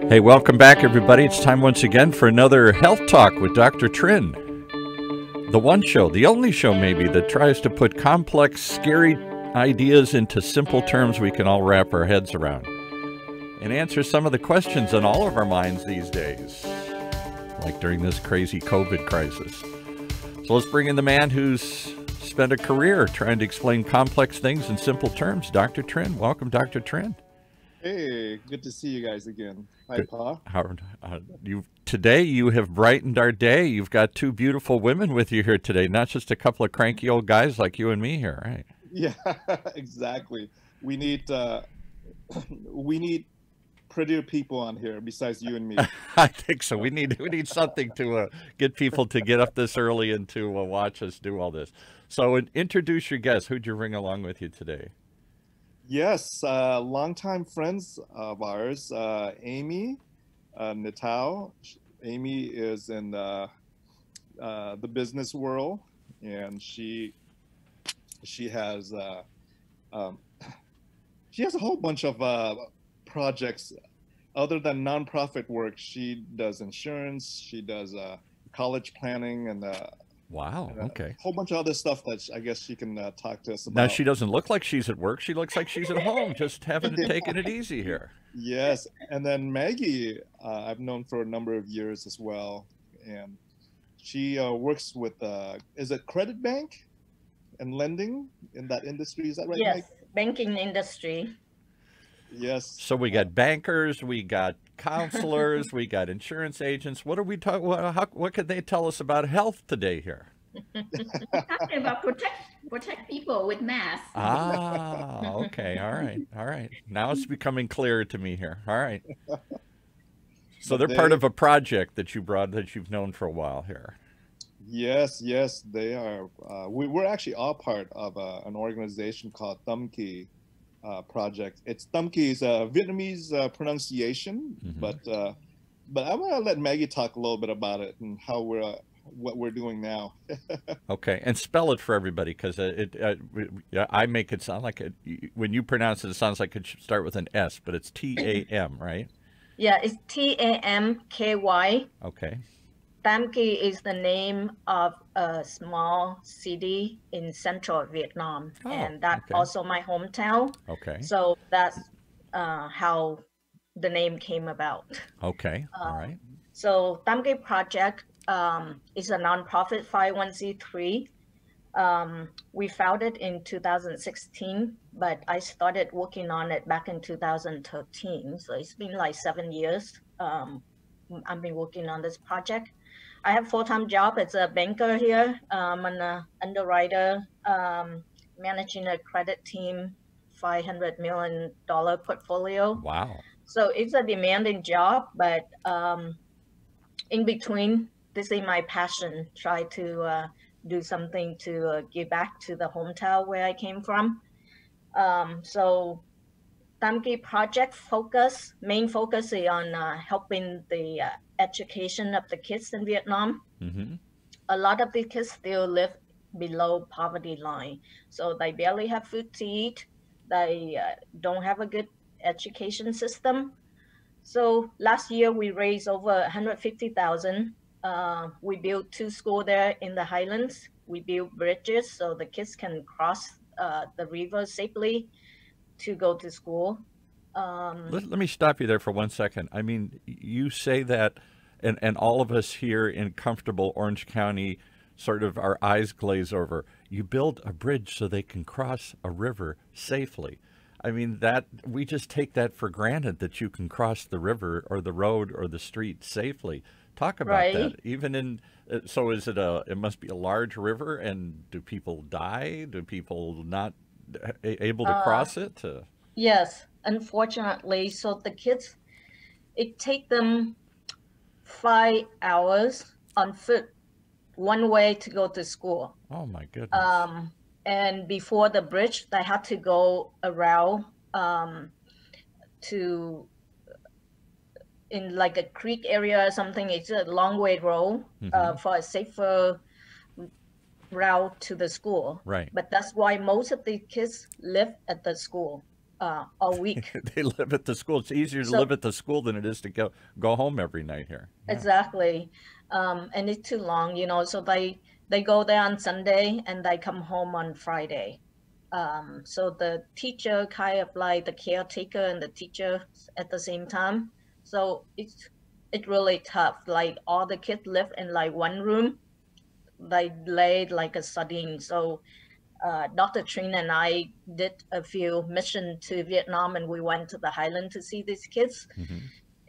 Hey, welcome back, everybody. It's time once again for another health talk with Dr. Trinh. The one show, the only show maybe, that tries to put complex, scary ideas into simple terms we can all wrap our heads around and answer some of the questions on all of our minds these days, like during this crazy COVID crisis. So let's bring in the man who's spent a career trying to explain complex things in simple terms, Dr. Trinh. Welcome, Dr. Trinh. Hey, good to see you guys again. Hi, Pa. Today you have brightened our day. You've got two beautiful women with you here today, not just a couple of cranky old guys like you and me here, right? Yeah, exactly. We need prettier people on here besides you and me. I think so. We need something to get people to get up this early and to watch us do all this. So introduce your guests. Who'd you bring along with you today? Yes, longtime friends of ours, Amy, Natal. Amy is in the business world, and she has a whole bunch of projects other than nonprofit work. She does insurance. She does college planning and wow. Okay. A whole bunch of other stuff that I guess she can talk to us about. Now, she doesn't look like she's at work. She looks like she's at home, just taking it easy here. Yes. And then Maggie, I've known for a number of years as well. And she works with, is it credit bank and lending in that industry? Is that right, Yes, Maggie? banking industry. Yes. So we got bankers, we got counselors, we got insurance agents. What are we talking? What could they tell us about health today here? Talking about protect people with masks. Ah, okay, all right. Now it's becoming clearer to me here. All right. So they're part of a project that you've known for a while here. Yes, they are. We're actually all part of an organization called Tam Ky Project. Tam Ky is a Vietnamese pronunciation, but I want to let Maggie talk a little bit about it and how what we're doing now. Okay, and spell it for everybody, because I make it sound like when you pronounce it, it sounds like it should start with an S, but it's T-A-M, right? Yeah, it's Tamky. Okay. Tam Ky is the name of a small city in central Vietnam, and that's also my hometown. Okay. So that's how the name came about. Okay. All right. So Tam Ky Project is a nonprofit 501c3. We founded in 2016, but I started working on it back in 2013. So it's been like 7 years. I've been working on this project. I have a full-time job as a banker here. I'm an underwriter, managing a credit team, $500 million portfolio. Wow. So it's a demanding job, but in between, this is my passion, try to do something to give back to the hometown where I came from. So Tam Ky Project main focus is on helping the education of the kids in Vietnam. A lot of the kids still live below poverty line, so they barely have food to eat. They don't have a good education system. So last year we raised over 150,000. We built 2 schools there in the Highlands. We built bridges so the kids can cross the river safely to go to school. Let me stop you there for 1 second. I mean, you say that, and all of us here in comfortable Orange County, sort of our eyes glaze over. You build a bridge so they can cross a river safely. I mean, that we just take that for granted, that you can cross the river or the road or the street safely. Talk about that. Even in, so is it it must be a large river, and do people die? Do people not able to cross it? Yes, unfortunately. So the kids, it takes them 5 hours on foot, one way to go to school. Oh my goodness. And before the bridge, they had to go around in like a creek area or something. It's a long way road for a safer route to the school. Right. But that's why most of the kids live at the school. all week. They live at the school. It's easier to So live at the school than it is to go home every night here. Yeah. exactly, and it's too long, you know. So they go there on Sunday and they come home on Friday. So the teacher kind of like the caretaker and the teacher at the same time. So it's really tough. Like all the kids live in like one room. They laid like a sardine. So Dr. Trinh and I did a few missions to Vietnam, and we went to the highland to see these kids. Mm-hmm.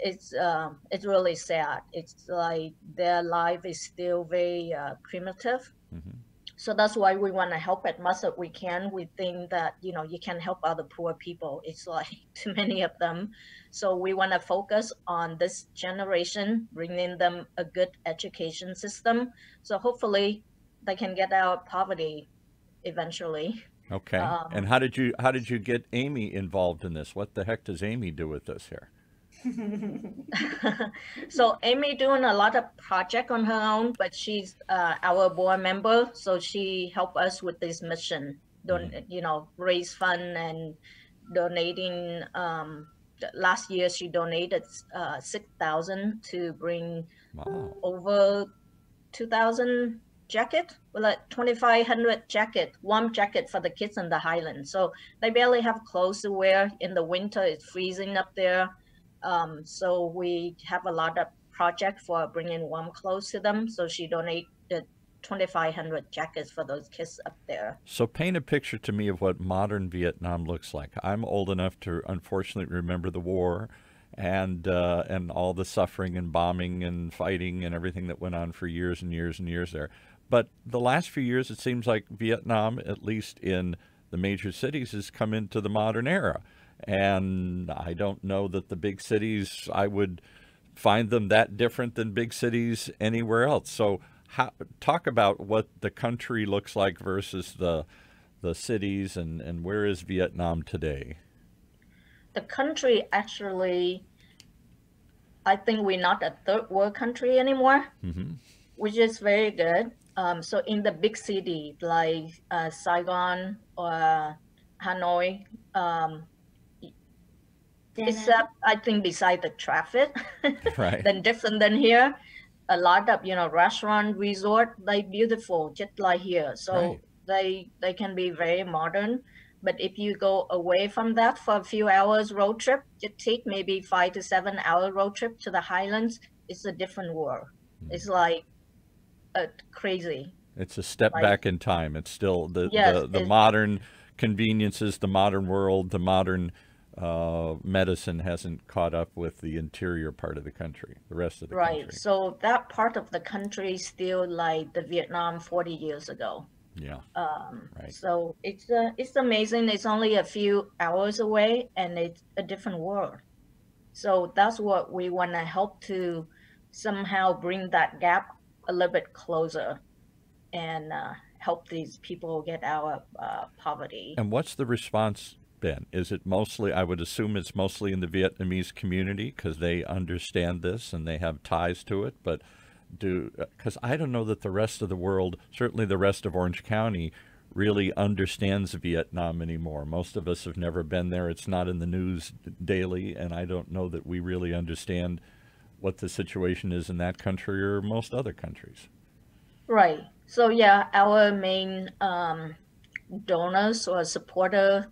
It's really sad. It's like their life is still very primitive. Mm-hmm. So that's why we want to help as much as we can. We think that, you know, you can help other poor people. It's like too many of them. So we want to focus on this generation, bringing them a good education system. So hopefully they can get out of poverty eventually. Okay. And how did you get Amy involved in this? What the heck does Amy do with this here? So Amy doing a lot of project on her own, but she's our board member, so she helped us with this mission. You know, raise fund and donating. Last year she donated 6,000 to bring over 2,000 jacket, well, like 2,500 jacket, warm jacket for the kids in the Highlands. So they barely have clothes to wear. In the winter, it's freezing up there. So we have a lot of project for bringing warm clothes to them. So she donated 2,500 jackets for those kids up there. So paint a picture to me of what modern Vietnam looks like. I'm old enough to unfortunately remember the war and all the suffering and bombing and fighting and everything that went on for years and years and years there. But the last few years, it seems like Vietnam, at least in the major cities, has come into the modern era. And I don't know that the big cities, I would find them that different than big cities anywhere else. So talk about what the country looks like versus the cities, and where is Vietnam today? The country actually, I think we're not a third world country anymore, which is very good. So in the big city like Saigon or Hanoi, except I think beside the traffic, right, then different than here. A lot of, you know, restaurant, resort, like beautiful, just like here. So right. they can be very modern. But if you go away from that for a few hours road trip, just take maybe 5 to 7 hour road trip to the Highlands, it's a different world. It's like crazy. It's a step back in time. It's still the modern conveniences, the modern world, the modern medicine hasn't caught up with the interior part of the country, the rest of the country. Right. So that part of the country is still like the Vietnam 40 years ago. Yeah. Right. So it's amazing. It's only a few hours away, and it's a different world. So that's what we want to help to somehow bring that gap a little bit closer, and help these people get out of poverty. And what's the response been? Is it mostly, I would assume it's mostly in the Vietnamese community because they understand this and they have ties to it, but because I don't know that the rest of the world, certainly the rest of Orange County, really understands Vietnam anymore. Most of us have never been there. It's not in the news daily, and I don't know that we really understand what the situation is in that country or most other countries. Right. So yeah, our main donors or supporters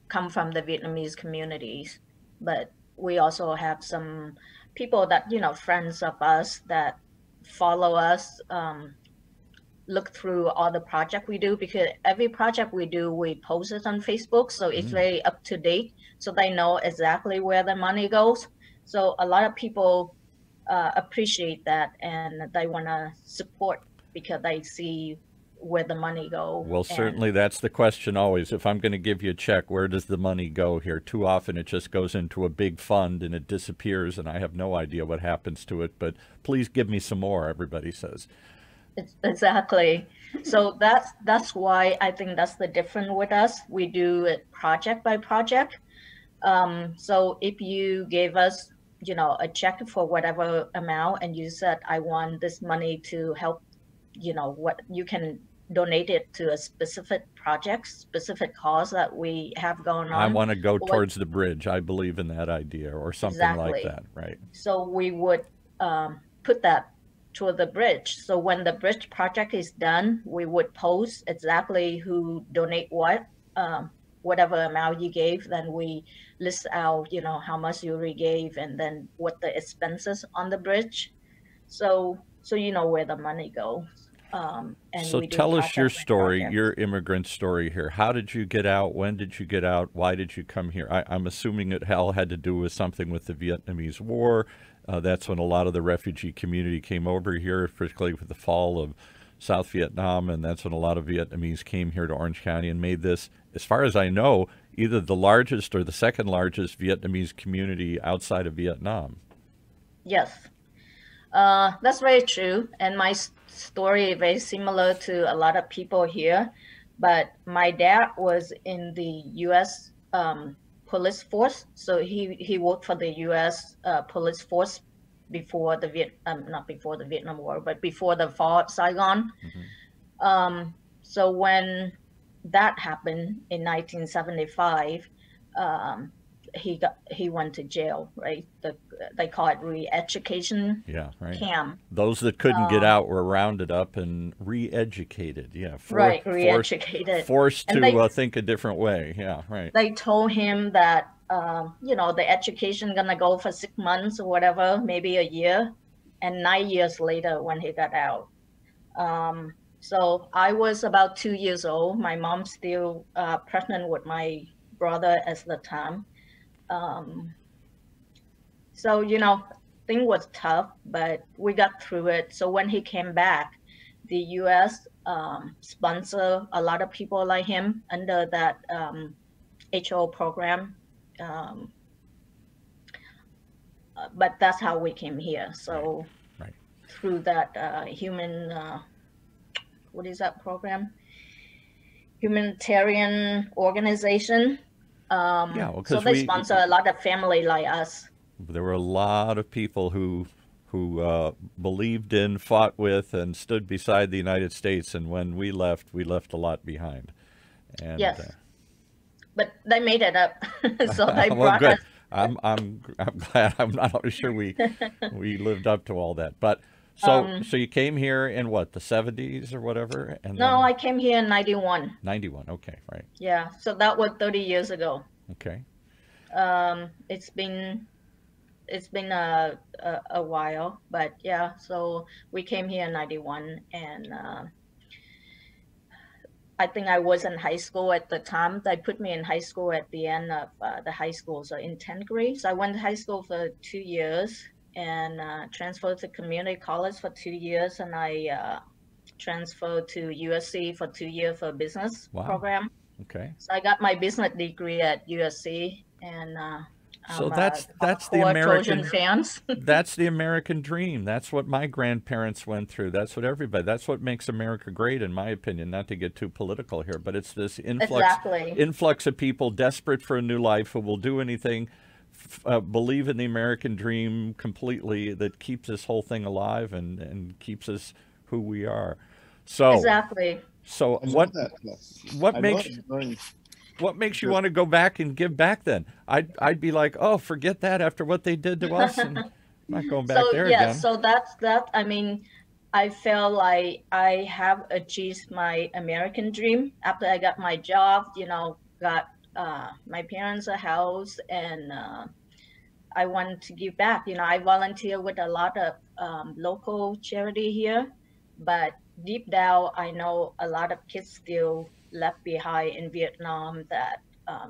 come from the Vietnamese communities, but we also have some people that, you know, friends of us that follow us, look through all the project we do, because every project we do, we post it on Facebook, so it's very up to date, so they know exactly where the money goes. So a lot of people appreciate that, and they want to support because they see where the money go. Well, certainly that's the question always. If I'm going to give you a check, where does the money go here? Too often it just goes into a big fund and it disappears, and I have no idea what happens to it. But please give me some more, everybody says. Exactly. So that's why I think that's the difference with us. We do it project by project. So if you gave us, you know, a check for whatever amount, and you said, I want this money to help, you know, what you can donate it to a specific project, specific cause that we have going I on. want to go Or towards the bridge. I believe in that idea, or something like exactly. that, right? So we would put that toward the bridge. So when the bridge project is done, we would post exactly who donate what, whatever amount you gave. Then we list out, you know, how much you already gave, and then what the expenses on the bridge. So you know where the money goes. And So we do tell us your project by story, project. your immigrant story here. How did you get out? When did you get out? Why did you come here? I'm assuming it all had to do with something with the Vietnamese War. That's when a lot of the refugee community came over here, particularly with the fall of South Vietnam, and that's when a lot of Vietnamese came here to Orange County and made this, as far as I know, either the largest or the second largest Vietnamese community outside of Vietnam. Yes. That's very true. And my story is very similar to a lot of people here. But my dad was in the U.S. Police force. So he worked for the U.S. Police force before the not before the Vietnam War, but before the fall of Saigon. Mm-hmm. So when that happened in 1975, he went to jail, right? They call it re-education Yeah, right. camp. Those that couldn't get out were rounded up and re-educated. Yeah, right, re-educated, forced and to think a different way. Yeah, right. They told him that you know, the education gonna go for 6 months or whatever, maybe a year, and 9 years later when he got out. So I was about 2 years old. My mom still pregnant with my brother at the time. So, you know, thing was tough, but we got through it. So when he came back, the U.S. sponsor a lot of people like him under that HO program. But that's how we came here. So right. Through that human, what is that program? Humanitarian organization. Yeah, well, so they sponsor a lot of family like us. There were a lot of people who believed in, fought with, and stood beside the United States. And when we left a lot behind. And, yes, but they made it up. So they well, brought good. us. I'm glad. I'm not always sure we lived up to all that. But so you came here in what, the 70s or whatever? And no, then... I came here in 91. 91. Okay, right. Yeah, so that was 30 years ago. Okay. It's been a while, but yeah. So we came here in 91, and I think I was in high school at the time. They put me in high school at the end of the high school, so in 10th grade. So I went to high school for 2 years and transferred to community college for 2 years, and I transferred to USC for 2 years for a business program. Okay. So I got my business degree at USC, and so that's the American fans. That's the American dream. That's what my grandparents went through. That's what everybody. That's what makes America great, in my opinion. Not to get too political here, but it's this influx of people desperate for a new life who will do anything, believe in the American dream completely, that keeps this whole thing alive and keeps us who we are. So exactly. So what makes you want to go back and give back then? I'd be like, oh, forget that after what they did to us, and I'm not going back there again. So that's that. I mean, I felt like I have achieved my American dream after I got my job, you know, got my parents a house, and I wanted to give back. You know, I volunteer with a lot of local charity here, but deep down, I know a lot of kids still left behind in Vietnam that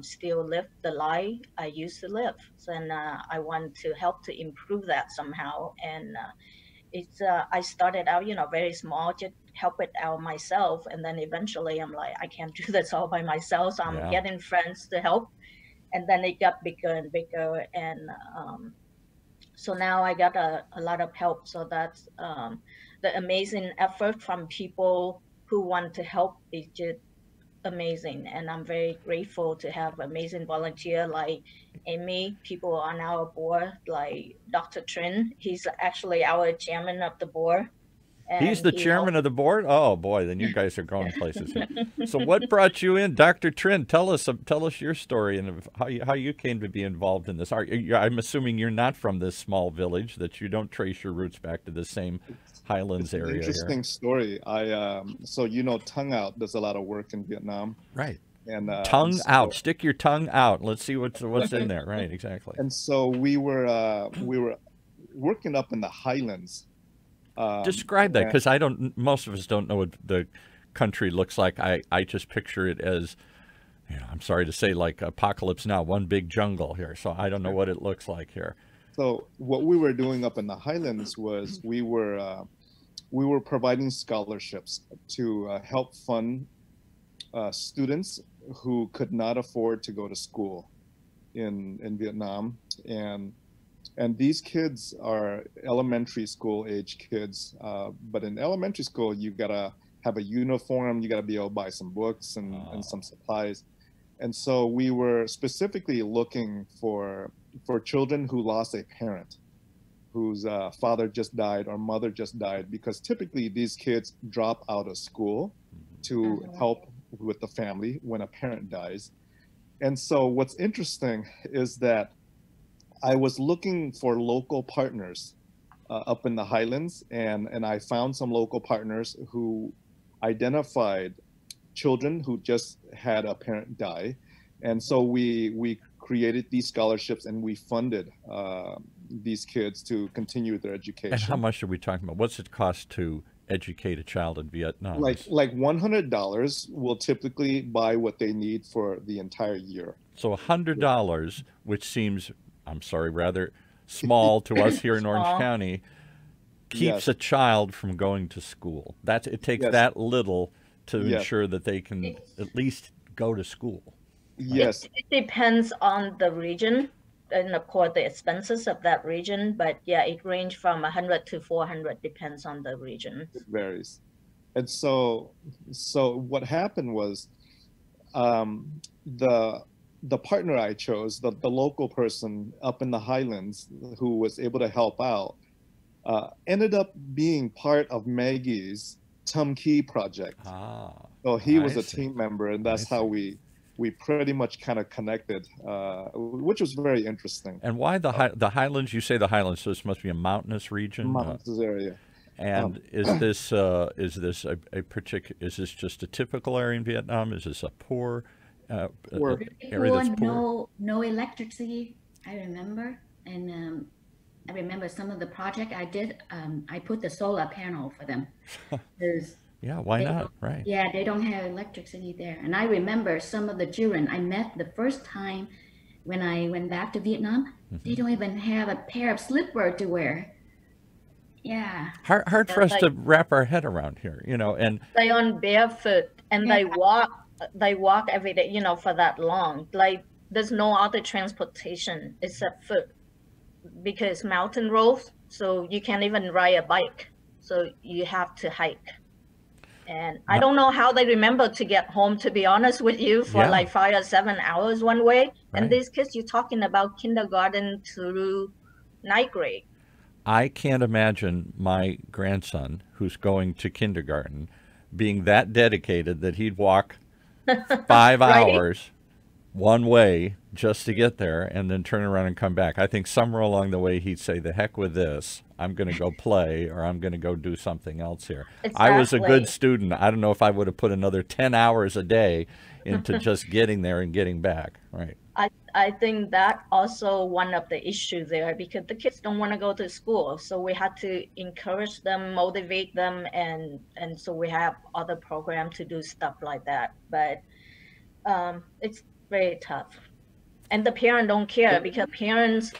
still live the life I used to live. So, and I want to help to improve that somehow. And I started out, you know, very small, just help it out myself. And then eventually I'm like, I can't do this all by myself. So I'm getting friends to help. And then it got bigger and bigger. And so now I got a lot of help. So that's the amazing effort from people who want to help is just amazing. And I'm very grateful to have amazing volunteer like Amy, people on our board, like Dr. Trinh. He's actually our chairman of the board. He's the chairman of the board? Oh boy, then you guys are going places here. So what brought you in? Dr. Trinh, tell us your story and how you came to be involved in this. I'm assuming you're not from this small village, that you don't trace your roots back to the same highlands area. Interesting story. So Tongue Out does a lot of work in Vietnam. Right. And tongue out. Stick your tongue out. Let's see what's in there. Right, exactly. And so we were working up in the highlands. Describe that, because most of us don't know what the country looks like. I just picture it as, I'm sorry to say, like Apocalypse Now, one big jungle here. So I don't know what it looks like here. So what we were doing up in the highlands was we were providing scholarships to help fund students who could not afford to go to school in Vietnam. And these kids are elementary school age kids, but in elementary school, you gotta have a uniform, you gotta be able to buy some books and some supplies. And so we were specifically looking for children who lost a parent, whose father just died or mother just died, because typically these kids drop out of school to help with the family when a parent dies. And so what's interesting is that I was looking for local partners up in the highlands, and I found some local partners who identified children who just had a parent die. And so we created these scholarships and we funded these kids to continue their education. And how much are we talking about? What's it cost to educate a child in Vietnam? Like $100 will typically buy what they need for the entire year. So $100, which seems, I'm sorry, rather small to us here in Orange County, keeps a child from going to school. It takes that little to ensure that they can at least go to school. Yes. It depends on the region and of course the expenses of that region, but yeah, it ranges from 100 to 400, depends on the region. It varies. And so what happened was the partner I chose, the local person up in the highlands who was able to help out, ended up being part of Maggie's Tam Ky Project. So he was a team member, and that's how we pretty much kind of connected, which was very interesting. And why the highlands? You say the highlands, so this must be a mountainous region. Mountainous area. And is this a particular? Is this just a typical area in Vietnam? Is this a poor area that's poor? No electricity. I remember, and I remember some of the project I did. I put the solar panel for them. Yeah, why not? Right. Yeah, they don't have electricity there. And I remember some of the children I met the first time when I went back to Vietnam, they don't even have a pair of slippers to wear. Yeah. Hard for us to wrap our head around here, and they on barefoot and they walk every day, for that long. Like there's no other transportation except foot, because mountain roads, so you can't even ride a bike. So you have to hike. And I don't know how they remember to get home, to be honest with you, for like 5 or 7 hours one way. Right. And these kids, you're talking about kindergarten through ninth grade. I can't imagine my grandson, who's going to kindergarten, being that dedicated that he'd walk 5 hours one way just to get there and then turn around and come back. I think somewhere along the way he'd say, the heck with this. I'm going to go play, or I'm going to go do something else here. Exactly. I was a good student. I don't know if I would have put another 10 hours a day into just getting there and getting back. Right. I think that also one of the issues there, because the kids don't want to go to school. So we had to encourage them, motivate them. And so we have other programs to do stuff like that. But it's very tough. And the parents don't care, because parents,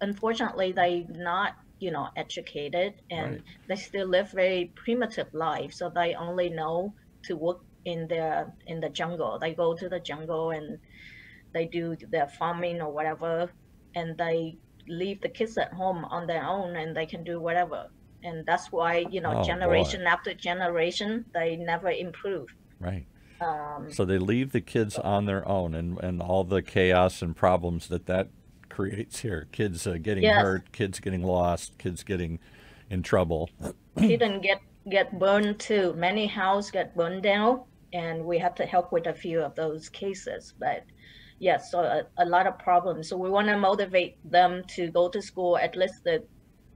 unfortunately, they not, educated, and they still live very primitive life. So they only know to work in the jungle. They go to the jungle and they do their farming or whatever, and they leave the kids at home on their own, and they can do whatever. And that's why, generation after generation, they never improve. Right. So they leave the kids on their own, and all the chaos and problems that creates here. Kids getting hurt, kids getting lost, kids getting, in trouble. Didn't get burned too. Many houses get burned down, and we have to help with a few of those cases. But yes, so a lot of problems. So we want to motivate them to go to school. At least the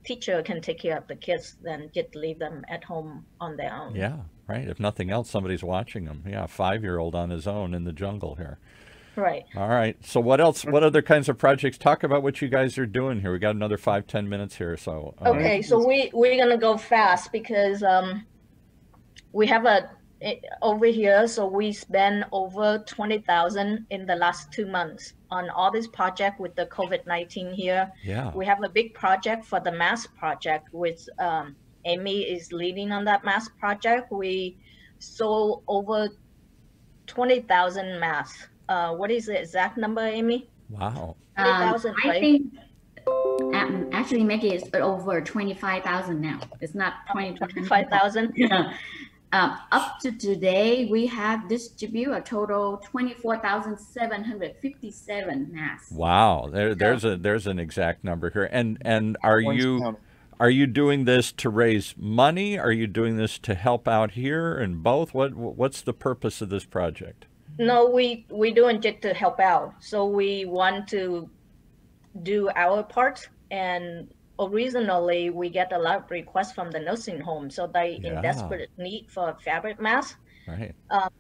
teacher can take care of the kids, then just leave them at home on their own. Yeah, right. If nothing else, somebody's watching them. Yeah, a 5-year-old on his own in the jungle here. Right. All right. So what else? What other kinds of projects? Talk about what you guys are doing here. We got another 5-10 minutes here. So Okay, so we're gonna go fast because we have over here. So we spend over 20,000 in the last 2 months on all this project with the COVID-19 here. Yeah. We have a big project for the mask project, which Amy is leading on that mask project. We sold over 20,000 masks. What is the exact number, Amy? Wow. 20,000, I right? think actually Maggie is over 25,000 now. It's not 25,000. Yeah. Up to today, we have distributed a total 24,757 masks. Wow. There's an exact number here. And are you doing this to raise money? Are you doing this to help out here, and both? What's the purpose of this project? No, we doing it to help out. So we want to do our part. And originally, we get a lot of requests from the nursing home. So they in desperate need for a fabric mask. Right.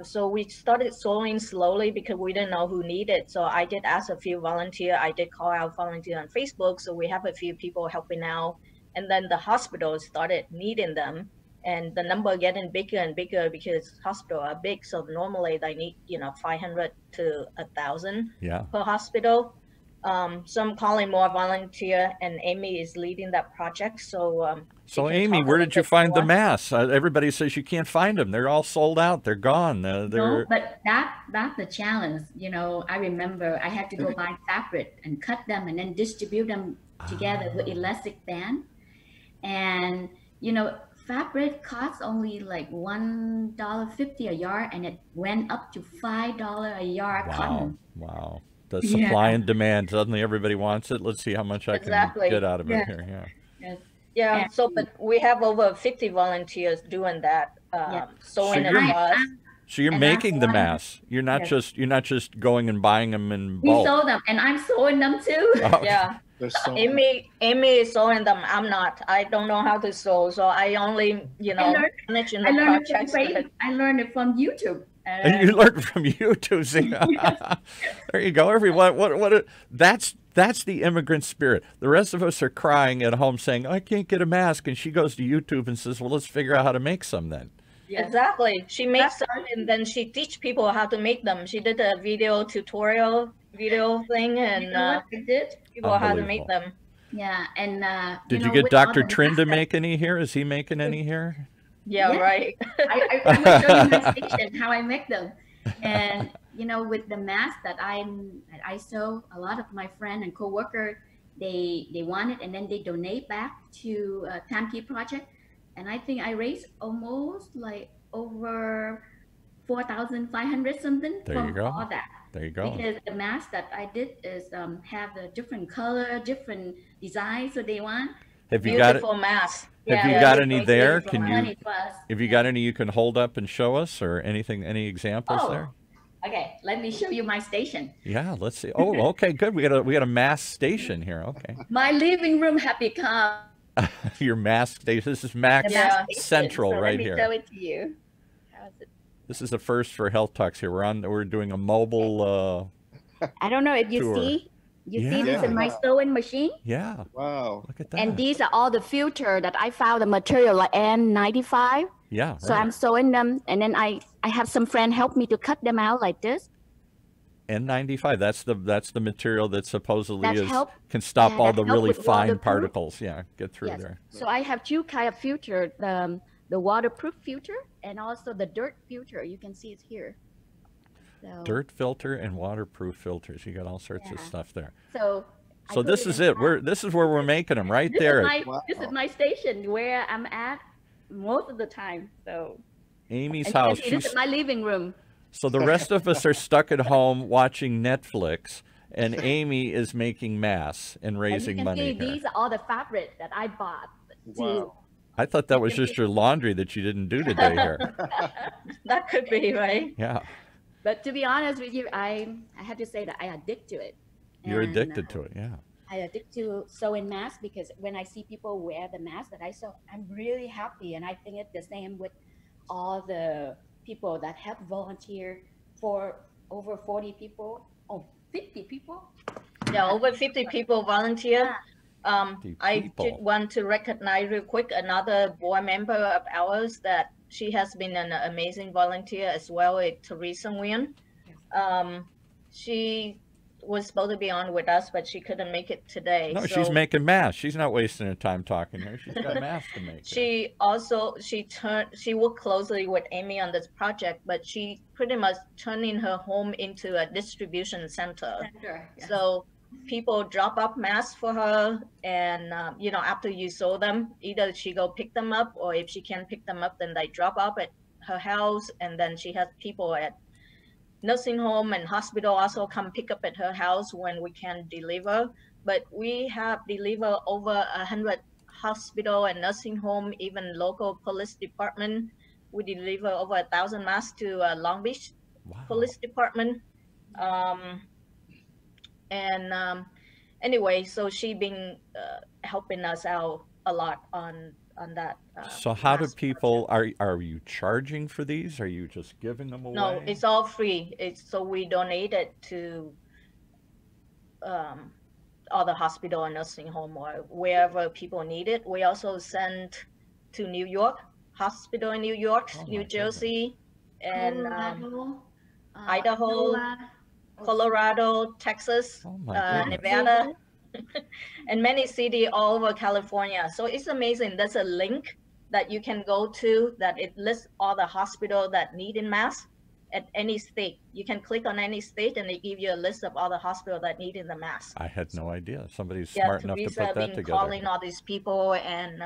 So we started sewing slowly because we didn't know who needed. So I did ask a few volunteers. I did call out volunteers on Facebook. So we have a few people helping out. And then the hospitals started needing them. And the number getting bigger and bigger because hospitals are big. So normally they need, 500 to 1,000 per hospital. So I'm calling more volunteer, and Amy is leading that project. So Amy, where did you find the masks? Everybody says you can't find them. They're all sold out. They're gone. No, but that's the challenge. I remember I had to go buy fabric and cut them and then distribute them together with elastic band. And, fabric costs only like $1.50 a yard, and it went up to $5 a yard. Wow. Cotton. Wow. The supply and demand. Suddenly everybody wants it. Let's see how much I can get out of it here. Yeah. Yes. Yeah. So, but we have over 50 volunteers doing that. Sewing So you're making the masks. You're not just going and buying them in bulk. We sew them, and I'm sewing them too. Oh. Yeah. Amy is sewing them. I'm not. I don't know how to sew, so I only manage in the projects. I learned it from YouTube. And you learned from YouTube. See? There you go, everyone. That's the immigrant spirit. The rest of us are crying at home saying, I can't get a mask. And she goes to YouTube and says, well, let's figure out how to make some then. Yes. Exactly. She makes them, and then she teach people how to make them. She did a video tutorial thing, and people how to make them. Yeah, and did you get Dr. Trinh to make any here? Is he making any here? Yeah, right. I will show you my station how I make them, and with the mask that I sew, a lot of my friends and co-workers they want it, and then they donate back to Tam Ky Project. And I think I raised almost like over 4,500 something from all that. There you go. Because the mask that I did is have a different color, different design, so they want. Have you got mask? Have you got any there? Have you got any you can hold up and show us, or anything? Any examples there? Okay, let me show you my station. Yeah, let's see. Oh, okay, good. We got a mask station here. Okay. My living room have become. Your mask station. This is Max Central right here. Let me show it to you. This is the first for Health Talks here. We're doing a mobile. I don't know if you see. You see this in my sewing machine? Yeah. Wow. Look at that. And these are all the filter that I found the material like N95. Yeah. So I'm sewing them, and then I have some friend help me to cut them out like this. N95. That's the material that supposedly can stop all the really fine particles. Yeah, get through there. So I have two kind of filter: the waterproof filter and also the dirt filter. You can see it here. So, dirt filter and waterproof filters. You got all sorts of stuff there. So this is it. This is where we're making them right there. This is my station where I'm at most of the time. So Amy's house. This is my living room. So the rest of us are stuck at home watching Netflix, and Amy is making masks and raising money. These are all the fabric that I bought. Wow. I thought that was just your laundry that you didn't do today here. That could be, right? Yeah. But to be honest with you, I have to say that I addict to it. You're And, addicted to it, yeah. I addict to sewing masks because when I see people wear the mask that I sew, I'm really happy. And I think it's the same with all the people that have volunteered for over 40 people, or 50 people. Yeah, over 50 people volunteer. I did people. want to recognize real quick another board member of ours that she has been an amazing volunteer as well, Teresa Nguyen. She was supposed to be on with us, but she couldn't make it today. No, so she's making masks. She's not wasting her time talking here. She's got masks to make. she worked closely with Amy on this project, but she pretty much turning her home into a distribution center. Yes. So people drop off masks for her, and you know, after you sew them, either she go pick them up, or if she can't pick them up, then they drop off at her house, and then she has people at nursing home and hospital also come pick up at her house when we can deliver. But we have delivered over 100 hospital and nursing home, even local police department. We deliver over 1,000 masks to Long Beach Police Department. Anyway, so she been helping us out a lot on that. So how do people, are you charging for these? Are you just giving them away? No, it's all free. So we donate it to all the hospital and nursing home or wherever people need it. We also send to New York, hospital in New York, New Jersey, and Idaho, Colorado, Texas, Nevada, and many cities all over California. So it's amazing. There's a link that you can go to that it lists all the hospitals that need in masks at any state. You can click on any state and they give you a list of all the hospitals that need in the mask. I had no idea. Somebody's smart enough to put that together. Calling all these people, and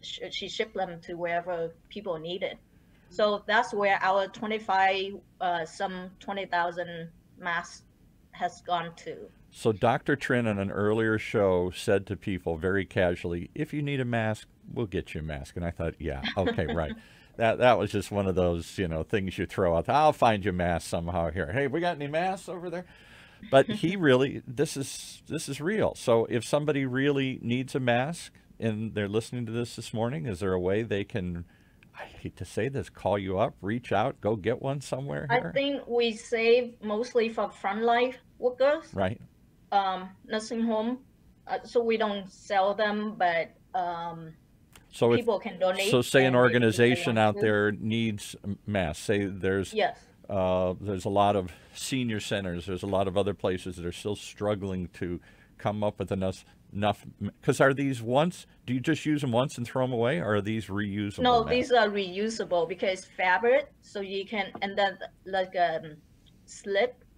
she shipped them to wherever people need it. So that's where our 20,000 masks has gone to. So Dr. Trinh on an earlier show said to people very casually, if you need a mask, we'll get you a mask. And I thought, yeah, okay, right. That was just one of those, you know, things you throw out. I'll find you a mask somehow here. Hey, we got any masks over there? But he really, this is real. So if somebody really needs a mask and they're listening to this morning, is there a way they can, I hate to say this, call you up, reach out, go get one somewhere here? I think we save mostly for frontline workers. Right. Nursing home. So we don't sell them, but so people can donate. So say an organization out there needs masks. Say there's a lot of senior centers. There's a lot of other places that are still struggling to come up with enough. Because are these do you just use them once and throw them away, or are these reusable? No, masks? these are reusable because fabric. So you can, and then like a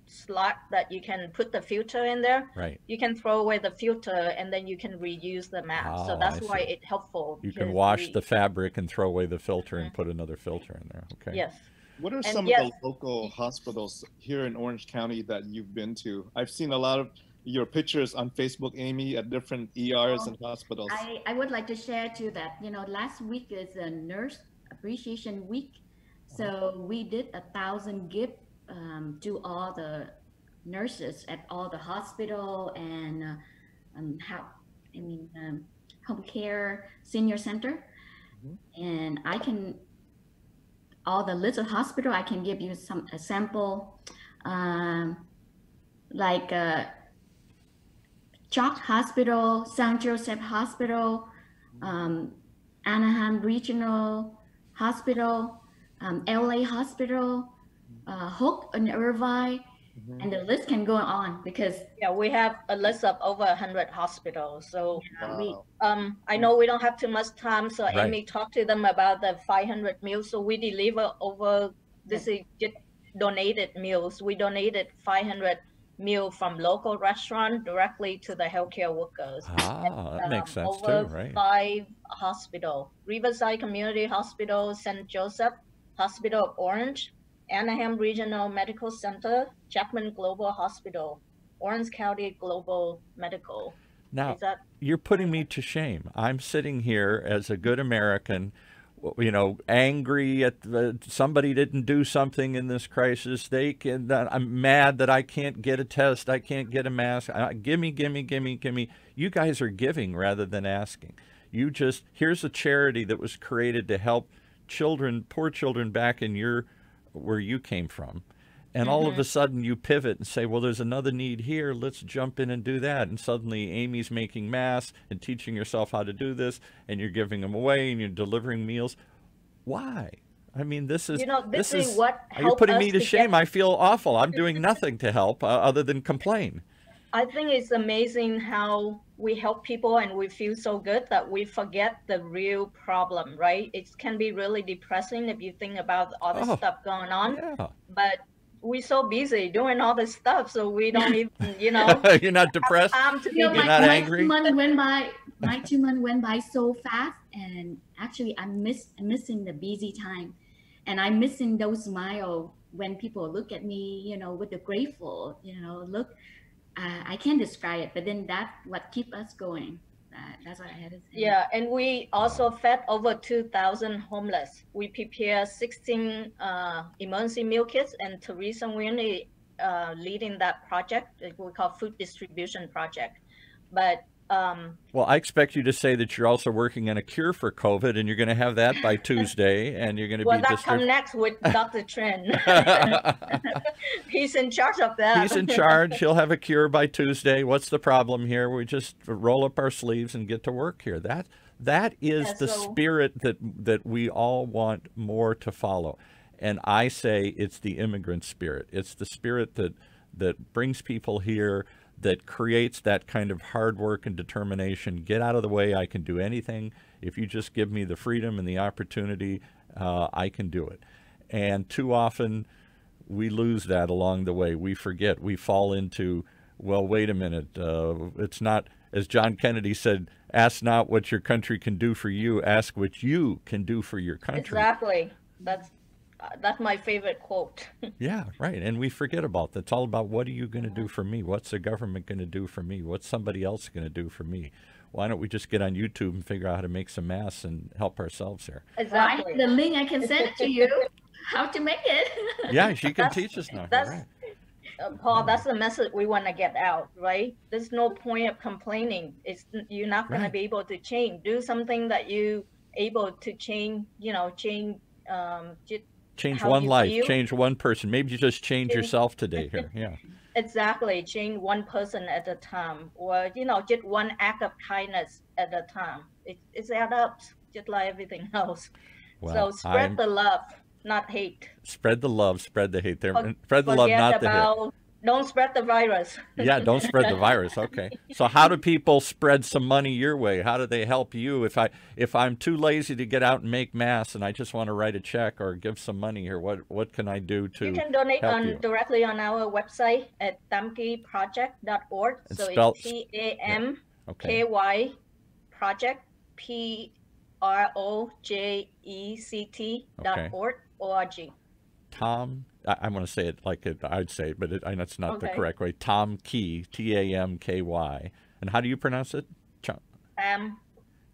slot that you can put the filter in there. Right. You can throw away the filter and then you can reuse the mask. So that's why it's helpful. You can wash the fabric and throw away the filter and put another filter in there. Okay. Yes. What are some of the local hospitals here in Orange County that you've been to? I've seen a lot of your pictures on Facebook, Amy, at different ERs and hospitals. I would like to share too that, you know, last week is a Nurse Appreciation Week. So we did 1,000 gifts to all the nurses at all the hospital and home care senior center. And I can, all the little hospital, I can give you a sample, like Chalk Hospital, San Joseph Hospital, Anaheim Regional Hospital, LA Hospital, Hook and Irvine, and the list can go on because we have a list of over 100 hospitals. So I know we don't have too much time, so Amy talked to them about the 500 meals. So we deliver over this is just donated meals. We donated 500 meals from local restaurant directly to the healthcare workers. That makes sense over too, right? 5 hospitals: Riverside Community Hospital, St. Joseph Hospital of Orange, Anaheim Regional Medical Center, Chapman Global Hospital, Orange County Global Medical. Now, Is that you're putting me to shame. I'm sitting here as a good American, you know, angry at somebody didn't do something in this crisis. I'm mad that I can't get a test. I can't get a mask. Gimme, gimme, gimme, gimme. You guys are giving rather than asking. Here's a charity that was created to help children, poor children back in where you came from. And all of a sudden you pivot and say, well, there's another need here. Let's jump in and do that. And suddenly Amy's making masks and teaching yourself how to do this, and you're giving them away and you're delivering meals. Why? I mean, this is what you're putting me to get. shame. I feel awful. I'm doing nothing to help other than complain. I think it's amazing how we help people and we feel so good that we forget the real problem, right? It can be really depressing if you think about all the stuff going on. Yeah. But we're so busy doing all this stuff, so we don't even, you know. You're not depressed? You're not angry? My 2 months went by so fast, and actually I'm missing the busy time, and I'm missing those smiles when people look at me, you know, with the grateful, you know, look. I can't describe it, but then that's what keeps us going. That's what I had to say. Yeah, and we also fed over 2,000 homeless. We prepare 16 emergency meal kits, and Teresa Winnie leading that project. We call Food Distribution Project. But well, I expect you to say that you're also working on a cure for COVID, and you're going to have that by Tuesday, and you're going to well, that comes next with Dr. Trinh. He's in charge of that. He's in charge. He'll have a cure by Tuesday. What's the problem here? We just roll up our sleeves and get to work here. That is the spirit that we all want more to follow. And I say it's the immigrant spirit. It's the spirit that brings people here, that creates that kind of hard work and determination. Get out of the way. I can do anything. If you just give me the freedom and the opportunity, I can do it. And too often we lose that along the way. We forget. We fall into, well, wait a minute. It's not, as John Kennedy said, ask not what your country can do for you. Ask what you can do for your country. Exactly. That's my favorite quote. Yeah, right. And we forget about that. It's all about, what are you going to do for me? What's the government going to do for me? What's somebody else going to do for me? Why don't we just get on YouTube and figure out how to make some masks and help ourselves here? Exactly. The link, I can send it to you, how to make it. Yeah, she can teach us now. Right. Paul, that's the message we want to get out, right? There's no point of complaining. You're not going to be able to change. Do something that you able to change, you know, change one life, change one person. Maybe you just change yourself today here. Yeah. Exactly. Change one person at a time, or, you know, just one act of kindness at a time. It adds up, just like everything else. Well, so spread the love, not hate. Spread the love, spread the hate. Spread the love, not the hate. Don't spread the virus. Yeah, don't spread the virus. Okay. So how do people spread some money your way? How do they help you? If I'm too lazy to get out and make masks and I just want to write a check or give some money here, what can I do to help you? You can donate directly on our website at tamkyproject.org. So it's TAMKY Project, PROJECT.org. Tom, I want to say it like I'd say it, but it's not the correct way. Tam Ky, TAMKY. And how do you pronounce it? Tam.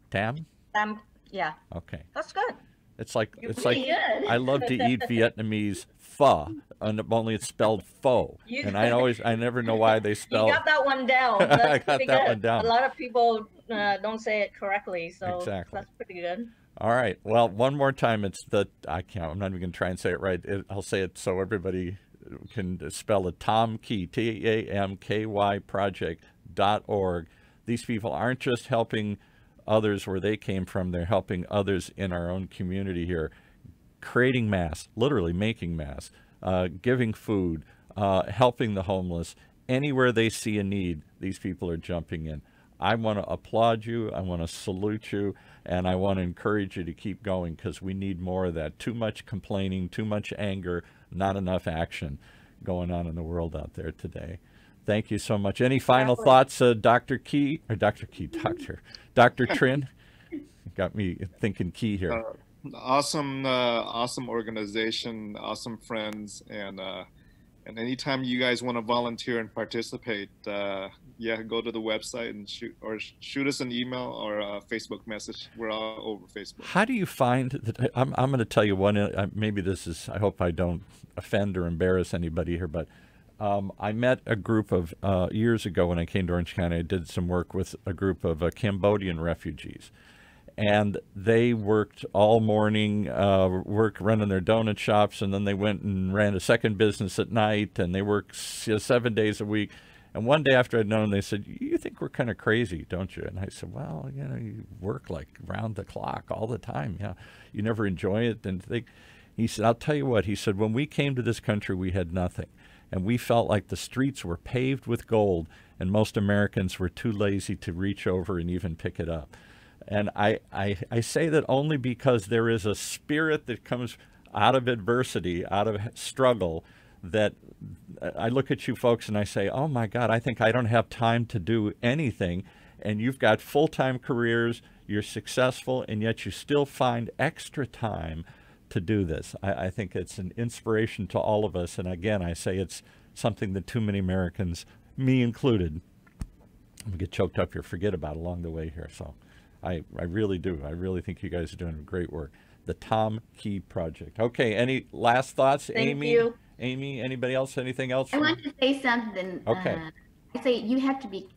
Tam? Tam, yeah. Okay. That's good. It's like I love to eat Vietnamese pho, and only it's spelled pho. And I never know why they spell. You got that one down. That's I got that one down. A lot of people don't say it correctly, so that's pretty good. All right. Well, one more time. I'm not even going to try and say it right. I'll say it so everybody can spell it. Tam Ky, TAMKY Project.org. These people aren't just helping others where they came from. They're helping others in our own community here, creating masks, literally making masks, giving food, helping the homeless. Anywhere they see a need, these people are jumping in. I want to applaud you. I want to salute you. And I want to encourage you to keep going, because we need more of that. Too much complaining, too much anger, not enough action going on in the world out there today. Thank you so much. Any final thoughts, Dr. Trinh? Got me thinking Key here. Awesome organization, awesome friends, and And anytime you guys want to volunteer and participate, yeah, go to the website and shoot us an email or a Facebook message. We're all over Facebook. How do you find that? I'm going to tell you one. Maybe this is. I hope I don't offend or embarrass anybody here, but I met a group of years ago when I came to Orange County. I did some work with a group of Cambodian refugees. And they worked all morning, running their donut shops, and then they went and ran a second business at night, and they worked 7 days a week. And one day after I'd known, they said, "You think we're kind of crazy, don't you?" And I said, "Well, you know, you work like round the clock all the time. Yeah, you never enjoy it." And he said, "I'll tell you what," he said, "when we came to this country, we had nothing. And we felt like the streets were paved with gold, and most Americans were too lazy to reach over and even pick it up." And I say that only because there is a spirit that comes out of adversity, out of struggle, that I look at you folks and I say, oh my God, I think I don't have time to do anything. And you've got full-time careers, you're successful, and yet you still find extra time to do this. I think it's an inspiration to all of us. And again, I say it's something that too many Americans, me included, I'm gonna get choked up here, forget about along the way here. So I really do. I really think you guys are doing great work. The Tam Ky Project. Okay, any last thoughts? Thank you. Amy, anybody else? Anything else? I want to say something. Okay. I say you have to be,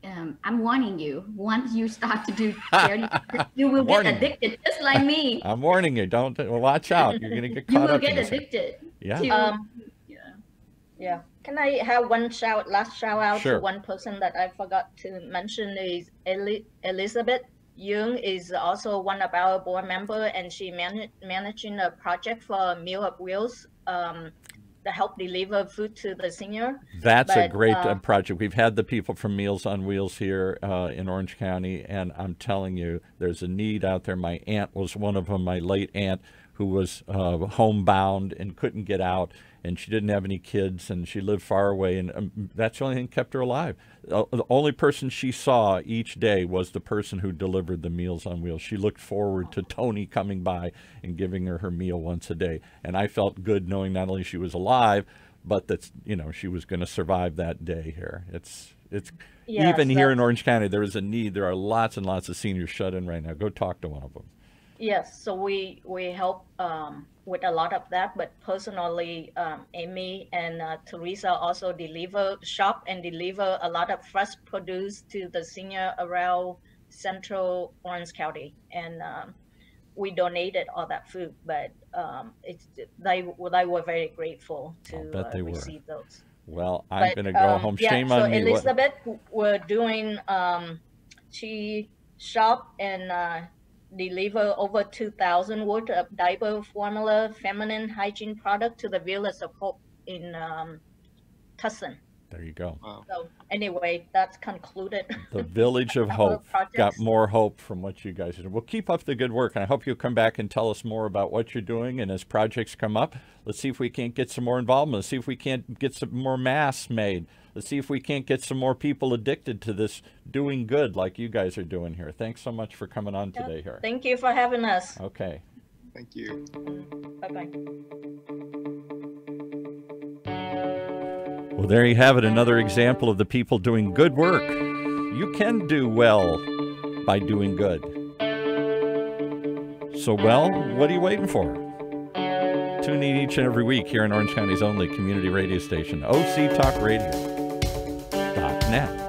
I'm warning you, once you start to do charity, you will get addicted, just like me. I'm warning you. Don't, watch out. You're going to get caught up. You will get addicted. Yeah. Yeah. Can I have last shout out Sure. to one person that I forgot to mention is Elizabeth Young is also one of our board member, and she managing a project for Meal of Wheels to help deliver food to the senior. That's a great project. We've had the people from Meals on Wheels here in Orange County, and I'm telling you, there's a need out there. My aunt was one of them, my late aunt, who was homebound and couldn't get out, and she didn't have any kids, and she lived far away, and that's the only thing that kept her alive. The only person she saw each day was the person who delivered the Meals on Wheels. She looked forward to Tony coming by and giving her meal once a day, and I felt good knowing not only she was alive, but that, you know, she was going to survive that day here. It's Yes, even here in Orange County, there is a need. There are lots and lots of seniors shut in right now. Go talk to one of them. Yes, so we help with a lot of that, but personally, Amy and Teresa also shop and deliver a lot of fresh produce to the senior around Central Orange County, and we donated all that food, but they were very grateful to receive those. Well, I'm going to go home. Yeah, Shame so on me. Elizabeth were doing, she shop and deliver over 2,000 worth of diaper, formula, feminine hygiene product to the Village of Hope in Tustin. There you go. Wow. So anyway, that's concluded. The Village of Hope got more hope from what you guys are doing. Well, keep up the good work, and I hope you'll come back and tell us more about what you're doing. And as projects come up, let's see if we can't get some more involvement. Let's see if we can't get some more masks made. Let's see if we can't get some more people addicted to this doing good like you guys are doing here. Thanks so much for coming on today here. Thank you for having us. Okay. Thank you. Bye-bye. Well, there you have it, another example of the people doing good work. You can do well by doing good. So, well, what are you waiting for? Tune in each and every week here in Orange County's only community radio station, OCTalkRadio.net.